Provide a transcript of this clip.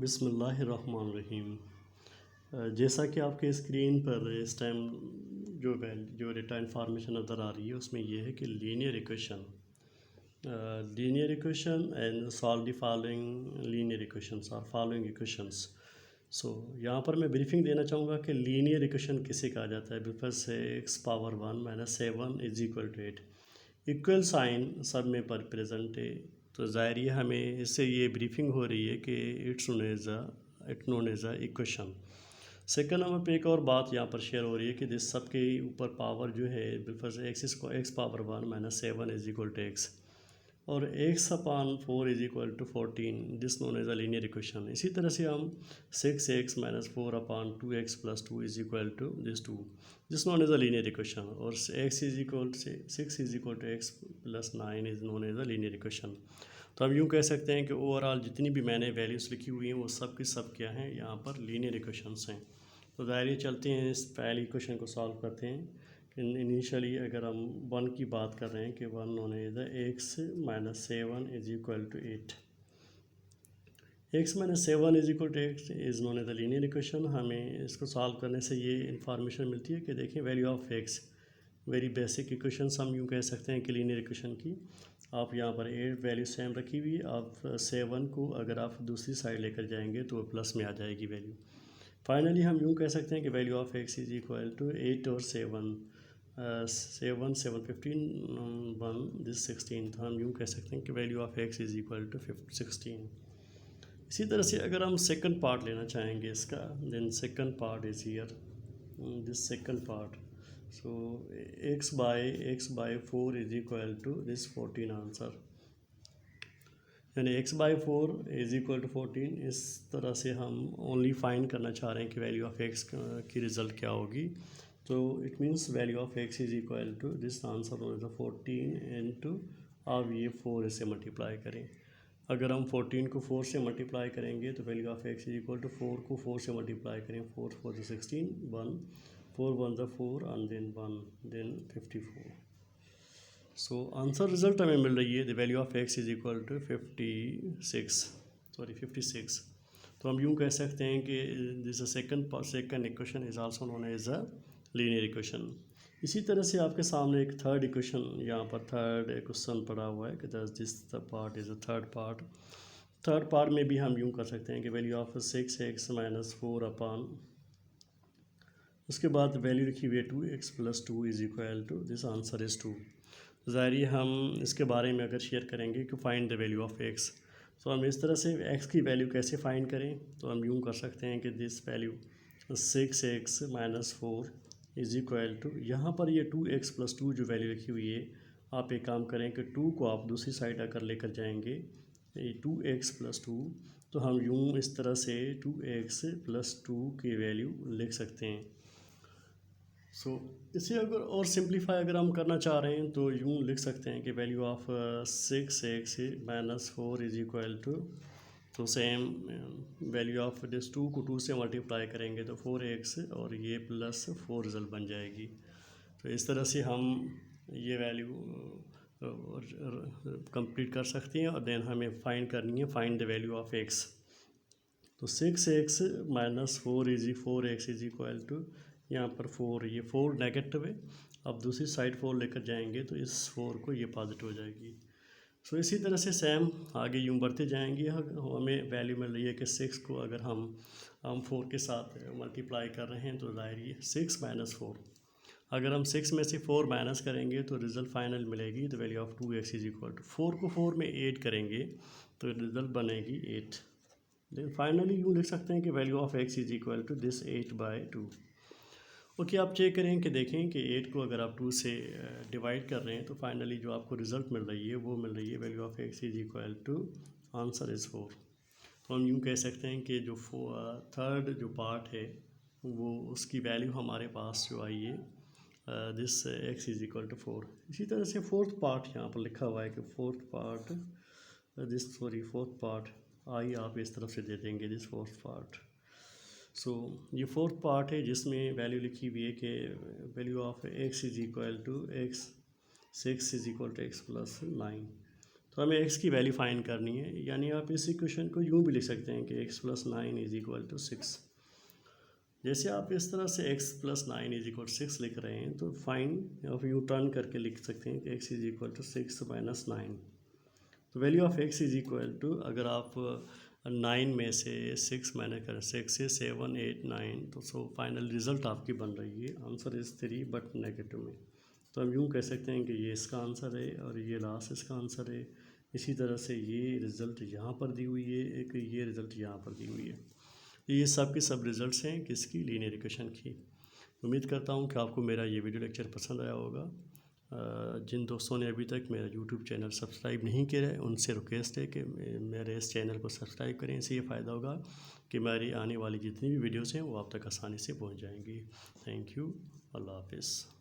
बिस्मिल्लाहिर्रहमानिर्रहीम। जैसा कि आपके स्क्रीन पर इस टाइम जो डेटा इंफॉर्मेशन नज़र आ रही है उसमें यह है कि linear equation and solve the following linear equations और फॉलोइंग इक्वेशंस। सो यहाँ पर मैं ब्रीफिंग देना चाहूँगा कि लीनियर इक्वेशन किसे कहा जाता है। Because x power 1 - 7 = 8 equal sign सब में पर प्रेजेंट है, तो ज़ाहिर है हमें इससे ये ब्रीफिंग हो रही है कि it's known as a equation. Second number पे एक और बात यहाँ पर शेयर हो रही है कि दिस सब के ऊपर पावर जो है बिल्कुल एक्स पावर 1 - 7 = x और x/4 = 14 this known as a linear equation. इसी तरह से हम 6x - 4/2x + 2 = this 2 this known as a linear equation और x = 6 = x + 9 is known as a linear equation. तो हम यूँ कह सकते हैं कि ओवरऑल जितनी भी मैंने वैल्यूज़ लिखी हुई हैं वो सब की सब क्या हैं, यहाँ पर लीनियर इक्वेशंस हैं। तो ज़ाहिर चलते हैं इस पहले इक्वेशन को सॉल्व करते हैं। इनिशियली अगर हम 1 की बात कर रहे हैं कि 1 known as x - 7 = 8 x - 7 = x is known as the linear equation. हमें इसको सॉल्व करने से ये इंफॉर्मेशन मिलती है कि देखिए value of x very basic equations हम यूँ कह सकते हैं कि लीनियर इक्वेशन की आप यहाँ पर 8 वैल्यू सेम रखी हुई। आप 7 को अगर आप दूसरी साइड लेकर जाएंगे तो प्लस में आ जाएगी वैल्यू। फाइनली हम यूँ कह सकते हैं कि वैल्यू ऑफ x = 8 और 7 7 7 15 1 दिस 16। तो हम यूँ कह सकते हैं कि वैल्यू ऑफ x = 16। इसी तरह से अगर हम सेकंड पार्ट लेना चाहेंगे इसका, then second part is here this second part. So x/4 = this 14 answer, यानी x/4 = 14। इस तरह से हम ओनली फाइंड करना चाह रहे हैं कि वैल्यू ऑफ x की रिज़ल्ट क्या होगी। तो it means value of x = this answer 14 into अब ये 4 से मल्टीप्लाई करें। अगर हम 14 को 4 से मल्टीप्लाई करेंगे तो वैल्यू ऑफ x = 4 को 4 से मल्टीप्लाई करें। 4 4 16 1 4 1 4 and then 1 then 54। So answer result हमें मिल रही है द वैल्यू ऑफ x = 56। तो हम यूँ कह सकते हैं कि this second equation is also known as a linear equation. इसी तरह से आपके सामने एक थर्ड इक्वेशन यहाँ पर थर्ड क्वेश्चन पड़ा हुआ है कि this part is a third part में भी हम यूँ कर सकते हैं कि वैल्यू ऑफ 6x - 4 उसके बाद वैल्यू लिखी हुई है 2x + 2 = दिस आंसर इज़ 2। ज़ाहिर हम इसके बारे में अगर शेयर करेंगे कि find the value of x, तो हम इस तरह से x की वैल्यू कैसे फाइंड करें। तो हम यूँ कर सकते हैं कि दिस वैल्यू 6x - 4 = यहाँ पर ये 2x + 2 जो वैल्यू लिखी हुई है, आप एक काम करें कि 2 को आप दूसरी साइड अगर लेकर जाएंगे ये 2x + 2, तो हम यूँ इस तरह से 2x + 2 की वैल्यू लिख सकते हैं। सो इसे अगर और सिंप्लीफाई अगर हम करना चाह रहे हैं तो यूँ लिख सकते हैं कि वैल्यू ऑफ 6x - 4 = तो सेम वैल्यू ऑफ दिस 2 को 2 से मल्टीप्लाई करेंगे तो 4x और ये +4 रिजल्ट बन जाएगी। तो इस तरह से हम ये वैल्यू कंप्लीट कर सकते हैं और देन हमें फाइंड करनी है find the value of x। तो 6x - 4x = यहाँ पर 4, ये 4 नेगेटिव है। अब दूसरी साइड 4 लेकर जाएंगे तो इस 4 को ये पॉजिटिव हो जाएगी। सो इसी तरह से सेम आगे यूँ बढ़ते जाएंगे। हमें वैल्यू मिल रही है कि 6 को अगर हम 4 के साथ मल्टीप्लाई कर रहे हैं तो ज़ाहिर है 6 - 4, अगर हम 6 में से 4 माइनस करेंगे तो रिज़ल्ट फाइनल मिलेगी द वैल्यू ऑफ 2x = 4 को 4 में 8 करेंगे तो रिज़ल्ट बनेगी 8। देन फाइनली यूँ लिख सकते हैं कि value of x = this 8/2। Okay, आप चेक करें कि देखें कि 8 को अगर आप 2 से डिवाइड कर रहे हैं तो फाइनली जो आपको रिज़ल्ट मिल रही है वो मिल रही है value of x = answer is 4। तो हम यूँ कह सकते हैं कि जो थर्ड जो पार्ट है वो उसकी वैल्यू हमारे पास जो आई है दिस x = 4। इसी तरह से फोर्थ पार्ट यहाँ पर लिखा हुआ है कि फोर्थ पार्ट आई आप इस तरफ से दे देंगे दिस फोर्थ पार्ट। सो ये फोर्थ पार्ट है जिसमें वैल्यू लिखी हुई है कि value of x = x 6 = x + 9। तो हमें x की वैल्यू फाइंड करनी है, यानी आप इस इक्वेशन को यूँ भी लिख सकते हैं कि x + 9 = 6। जैसे आप इस तरह से x + 9 = 6 लिख रहे हैं तो फाइंड ऑफ यू टर्न करके लिख सकते हैं कि x = 6 - 9। तो वैल्यू ऑफ x अगर आप 9 में से 6 माइनस करें, 6 से 7 8 9, तो सो फाइनल रिजल्ट आपकी बन रही है आंसर इज़ 3 बट नेगेटिव में। तो हम यूँ कह सकते हैं कि ये इसका आंसर है और ये लास्ट इसका आंसर है। इसी तरह से ये रिज़ल्ट यहाँ पर दी हुई है, एक ये रिज़ल्ट यहाँ पर दी हुई है। ये सब के सब रिज़ल्ट्स हैं किसकी, लीनियर इक्वेशन की। उम्मीद करता हूँ कि आपको मेरा ये वीडियो लेक्चर पसंद आया होगा। जिन दोस्तों ने अभी तक मेरा यूट्यूब चैनल सब्सक्राइब नहीं किया है उनसे रिक्वेस्ट है कि मेरे इस चैनल को सब्सक्राइब करें। इससे ये फ़ायदा होगा कि मेरी आने वाली जितनी भी वीडियोस हैं वो आप तक आसानी से पहुंच जाएंगी। Thank you. अल्लाह हाफिज़।